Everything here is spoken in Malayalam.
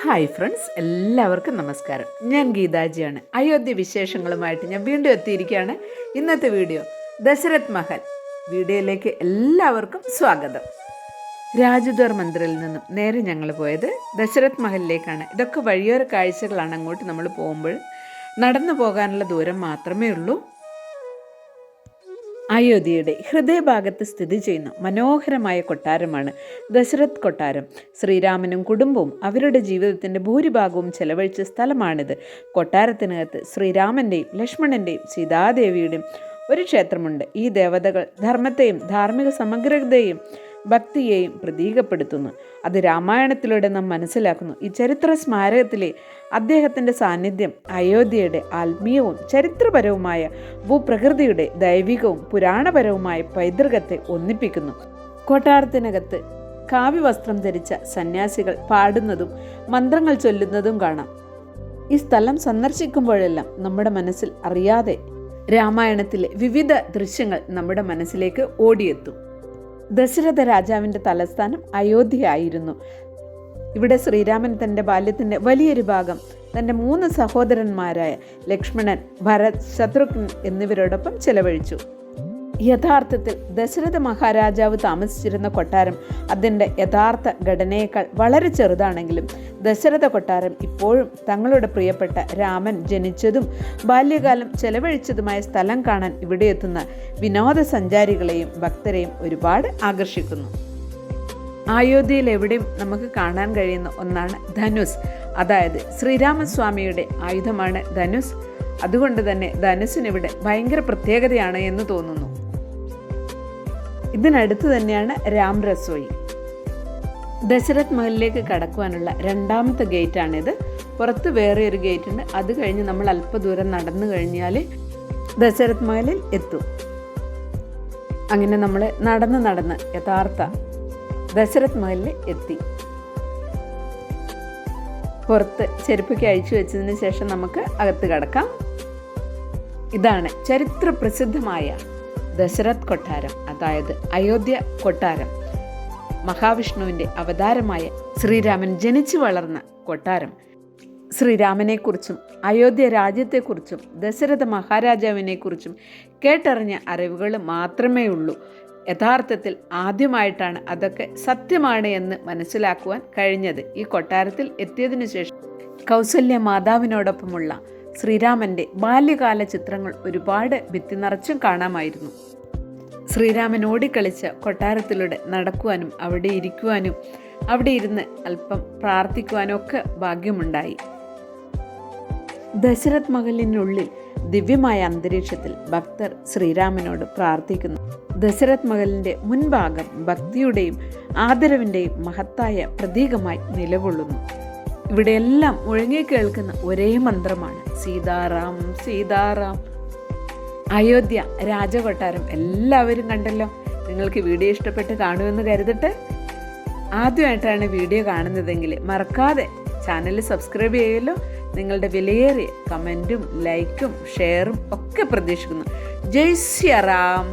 ഹായ് ഫ്രണ്ട്സ്, എല്ലാവർക്കും നമസ്കാരം. ഞാൻ ഗീതാജിയാണ്. അയോധ്യ വിശേഷങ്ങളുമായിട്ട് ഞാൻ വീണ്ടും എത്തിയിരിക്കുകയാണ്. ഇന്നത്തെ വീഡിയോ ദശരഥ് മഹൽ വീഡിയോയിലേക്ക് എല്ലാവർക്കും സ്വാഗതം. രാജദ്വാർ മന്ദിറിൽ നിന്നും നേരെ ഞങ്ങൾ പോയത് ദശരഥ് മഹലിലേക്കാണ്. ഇതൊക്കെ വഴിയോര കാഴ്ചകളാണ്. അങ്ങോട്ട് നമ്മൾ പോകുമ്പോൾ നടന്നു പോകാനുള്ള ദൂരം മാത്രമേ ഉള്ളൂ. അയോധ്യയുടെ ഹൃദയഭാഗത്ത് സ്ഥിതി ചെയ്യുന്ന മനോഹരമായ കൊട്ടാരമാണ് ദശരഥ് കൊട്ടാരം. ശ്രീരാമനും കുടുംബവും അവരുടെ ജീവിതത്തിൻ്റെ ഭൂരിഭാഗവും ചെലവഴിച്ച സ്ഥലമാണിത്. കൊട്ടാരത്തിനകത്ത് ശ്രീരാമൻ്റെയും ലക്ഷ്മണൻ്റെയും സീതാദേവിയുടെയും ഒരു ക്ഷേത്രമുണ്ട്. ഈ ദേവതകൾ ധർമ്മത്തെയും ധാർമ്മിക സമഗ്രതയെയും ഭക്തിയെയും പ്രതീകപ്പെടുത്തുന്നു. അത് രാമായണത്തിലൂടെ നാം മനസ്സിലാക്കുന്നു. ഈ ചരിത്ര സ്മാരകത്തിലെ അദ്ദേഹത്തിൻ്റെ സാന്നിധ്യം അയോധ്യയുടെ ആത്മീയവും ചരിത്രപരവുമായ ഭൂപ്രകൃതിയുടെ ദൈവികവും പുരാണപരവുമായ പൈതൃകത്തെ ഒന്നിപ്പിക്കുന്നു. കൊട്ടാരത്തിനകത്ത് കാവ്യവസ്ത്രം ധരിച്ച സന്യാസികൾ പാടുന്നതും മന്ത്രങ്ങൾ ചൊല്ലുന്നതും കാണാം. ഈ സ്ഥലം സന്ദർശിക്കുമ്പോഴെല്ലാം നമ്മുടെ മനസ്സിൽ അറിയാതെ രാമായണത്തിലെ വിവിധ ദൃശ്യങ്ങൾ നമ്മുടെ മനസ്സിലേക്ക് ഓടിയെത്തും. ദശരഥ രാജാവിൻ്റെ തലസ്ഥാനം അയോധ്യ ആയിരുന്നു. ഇവിടെ ശ്രീരാമൻ തൻ്റെ ബാല്യത്തിൻ്റെ വലിയൊരു ഭാഗം തൻ്റെ 3 സഹോദരന്മാരായ ലക്ഷ്മണൻ, ഭരത്, ശത്രുഘ്നൻ എന്നിവരോടൊപ്പം ചെലവഴിച്ചു. യഥാർത്ഥത്തിൽ ദശരഥ മഹാരാജാവ് താമസിച്ചിരുന്ന കൊട്ടാരം അതിൻ്റെ യഥാർത്ഥ ഘടനയേക്കാൾ വളരെ ചെറുതാണെങ്കിലും ദശരഥ കൊട്ടാരം ഇപ്പോഴും തങ്ങളുടെ പ്രിയപ്പെട്ട രാമൻ ജനിച്ചതും ബാല്യകാലം ചെലവഴിച്ചതുമായ സ്ഥലം കാണാൻ ഇവിടെ എത്തുന്ന വിനോദസഞ്ചാരികളെയും ഭക്തരെയും ഒരുപാട് ആകർഷിക്കുന്നു. അയോധ്യയിൽ എവിടെയും നമുക്ക് കാണാൻ കഴിയുന്ന ഒന്നാണ് ധനുസ്. അതായത് ശ്രീരാമസ്വാമിയുടെ ആയുധമാണ് ധനുസ്. അതുകൊണ്ട് തന്നെ ധനുസിനിവിടെ ഭയങ്കര പ്രത്യേകതയാണ് എന്ന് തോന്നുന്നു. ഇതിനടുത്ത് തന്നെയാണ് രാം രസോയി. ദശരഥ് മഹലിലേക്ക് കടക്കുവാനുള്ള 2ാമത്തെ ഗേറ്റാണിത്. പുറത്ത് വേറെ ഒരു ഗേറ്റ് ഉണ്ട്. അത് കഴിഞ്ഞ് നമ്മൾ അല്പദൂരം നടന്നു കഴിഞ്ഞാൽ ദശരഥ് മഹലിൽ എത്തും. അങ്ങനെ നമ്മൾ നടന്ന് യഥാർത്ഥ ദശരഥ് മഹലിൽ എത്തി. പുറത്ത് ചെരുപ്പൊക്കെ അഴിച്ചു വെച്ചതിന് ശേഷം നമുക്ക് അകത്ത് കടക്കാം. ഇതാണ് ചരിത്ര പ്രസിദ്ധമായ ദശരഥ് കൊട്ടാരം, അതായത് അയോധ്യ കൊട്ടാരം. മഹാവിഷ്ണുവിൻ്റെ അവതാരമായ ശ്രീരാമൻ ജനിച്ചു വളർന്ന കൊട്ടാരം. ശ്രീരാമനെക്കുറിച്ചും അയോധ്യ രാജ്യത്തെക്കുറിച്ചും ദശരഥ മഹാരാജാവിനെക്കുറിച്ചും കേട്ടറിഞ്ഞ അറിവുകൾ മാത്രമേ ഉള്ളൂ. യഥാർത്ഥത്തിൽ ആദ്യമായിട്ടാണ് അതൊക്കെ സത്യമാണ് എന്ന് മനസ്സിലാക്കുവാൻ കഴിഞ്ഞത് ഈ കൊട്ടാരത്തിൽ എത്തിയതിനു ശേഷം. കൗസല്യ മാതാവിനോടൊപ്പമുള്ള ശ്രീരാമൻ്റെ ബാല്യകാല ചിത്രങ്ങൾ ഒരുപാട് ഭിത്തി നിറച്ചും കാണാമായിരുന്നു. ശ്രീരാമൻ ഓടിക്കളിച്ച കൊട്ടാരത്തിലൂടെ നടക്കുവാനും അവിടെ ഇരിക്കുവാനും അവിടെ ഇരുന്ന് അല്പം പ്രാർത്ഥിക്കുവാനും ഒക്കെ ഭാഗ്യമുണ്ടായി. ദശരഥ് മഹലിനുള്ളിൽ ദിവ്യമായ അന്തരീക്ഷത്തിൽ ഭക്തർ ശ്രീരാമനോട് പ്രാർത്ഥിക്കുന്നു. ദശരഥ് മഹലിൻ്റെ മുൻഭാഗം ഭക്തിയുടെയും ആദരവിൻ്റെയും മഹത്തായ പ്രതീകമായി നിലകൊള്ളുന്നു. ഇവിടെയെല്ലാം മുഴങ്ങി കേൾക്കുന്ന ഒരേ മന്ത്രമാണ് സീതാറാം സീതാറാം. അയോധ്യ രാജകൊട്ടാരം എല്ലാവരും കണ്ടല്ലോ. നിങ്ങൾക്ക് വീഡിയോ ഇഷ്ടപ്പെട്ട് കാണുമെന്ന് കരുതട്ടെ. ആദ്യമായിട്ടാണ് വീഡിയോ കാണുന്നതെങ്കിൽ മറക്കാതെ ചാനൽ സബ്സ്ക്രൈബ് ചെയ്യുമല്ലോ. നിങ്ങളുടെ വിലയേറിയ കമൻറ്റും ലൈക്കും ഷെയറും ഒക്കെ പ്രതീക്ഷിക്കുന്നു. ജയ് ശ്രീറാം.